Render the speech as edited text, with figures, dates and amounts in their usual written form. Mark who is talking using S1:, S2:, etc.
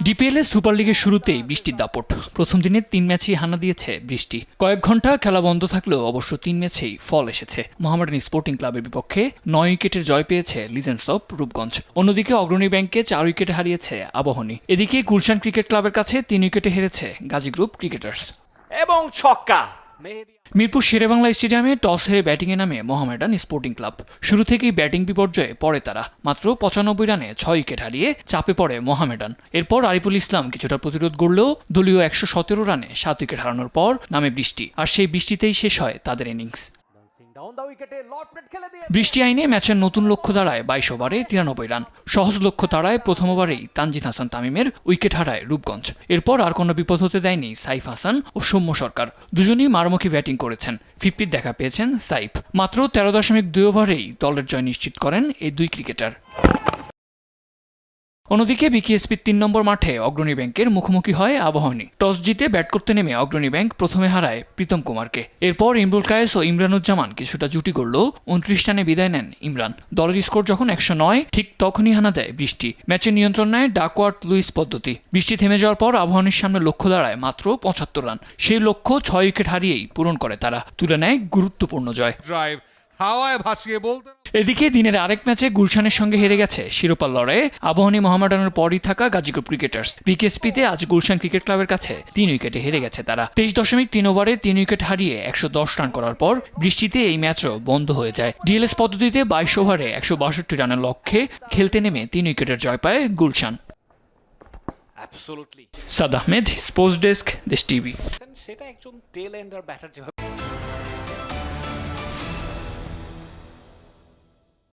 S1: DPL super লিগের শুরুতেই বৃষ্টির দাপট। প্রথম দিনে 3 ম্যাচেই হানা দিয়েছে বৃষ্টি। কয়েক ঘন্টা খেলা বন্ধ থাকলেও অবশ্য 3 ম্যাচেই ফল এসেছে। মোহামেডান স্পোর্টিং ক্লাবের বিপক্ষে 9 উইকেটের জয় পেয়েছে লিজেন্ডস অব রূপগঞ্জ। অন্যদিকে অগ্রণী ব্যাংককে 4 উইকেটে হারিয়েছে আবাহনী। এদিকে গুলশান ক্রিকেট ক্লাবের কাছে 3 উইকেটে হেরেছে গাজী গ্রুপ ক্রিকেটার্স।
S2: এবং ছক্কা।
S1: মিরপুর শেরেবাংলা স্টেডিয়ামে টস হেরে ব্যাটিংয়ে নামে মোহামেডান স্পোর্টিং ক্লাব। শুরু থেকেই ব্যাটিং বিপর্যয়ে পড়ে তারা। মাত্র 95 রানে 6 উইকেট হারিয়ে চাপে পড়ে মোহামেডান। এরপর আরিফুল ইসলাম কিছুটা প্রতিরোধ গড়লেও দলীয় 117 রানে 7 উইকেট হারানোর পর নামে বৃষ্টি। আর সেই বৃষ্টিতেই শেষ হয় তাদের ইনিংস। বৃষ্টি আইনে ম্যাচের নতুন লক্ষ্য দাঁড়ায় 22 ওভারে 93 রান। সহজ লক্ষ্য দাঁড়ায় প্রথম ওভারেই তানজিদ হাসান তামিমের উইকেট হারায় রূপগঞ্জ। এরপর আর কোনো বিপদ হতে দেয়নি সাইফ হাসান ও সৌম্য সরকার। দুজনেই মারমুখী ব্যাটিং করেছেন। 50 দেখা পেয়েছেন সাইফ। মাত্র 13.2 ওভারেই দলের জয় নিশ্চিত করেন এই দুই ক্রিকেটার। অন্যদিকে বিকেএসপির 3 নম্বর মাঠে অগ্রণী ব্যাংকের মুখোমুখি হয় আবাহনী। টস জিতে ব্যাট করতে নেমে অগ্রণী ব্যাংক প্রথমে হারায় প্রীতম কুমারকে। এরপর ইমরুল কায়েস ও ইমরানুজ্জামান কিছুটা জুটি গড়লেও 29 রানে বিদায় নেন ইমরান। দলের স্কোর যখন 109, ঠিক তখনই হানা দেয় বৃষ্টি। ম্যাচের নিয়ন্ত্রণ নেয় ডাকওয়ার্থ লুইস পদ্ধতি। বৃষ্টি থেমে যাওয়ার পর আবাহনীর সামনে লক্ষ্য দাঁড়ায় মাত্র 75 রান। সেই লক্ষ্য 6 উইকেট হারিয়েই পূরণ করে তারা। তুলে নেয় গুরুত্বপূর্ণ জয়।
S3: হাওয়ায় ভাসিয়ে বলতে।
S1: এদিকে দিনের আরেক ম্যাচে গুলশানের সঙ্গে হেরে গেছে শিরোপার লড়াইয়ে আবাহনী মোহামেডানের পরই থাকা গাজী গ্রুপ ক্রিকেটার্স। বিকেএসপিতে আজ গুলশান ক্রিকেট ক্লাবের কাছে 3 উইকেটে হেরে গেছে তারা। 23.3 ওভারে 3 উইকেট হারিয়ে 110 রান করার পর বৃষ্টিতে এই ম্যাচও বন্ধ হয়ে যায়। ডিএলএস পদ্ধতিতে 22 ওভারে 162 রানের লক্ষ্যে খেলতে নেমে 3 উইকেটের জয় পায় গুলশান। সাদ আহমেদ, স্পোর্টস ডেস্ক, দেশ টিভি।
S2: সেটা একজন টেল এন্ডার ব্যাটার যেভাবে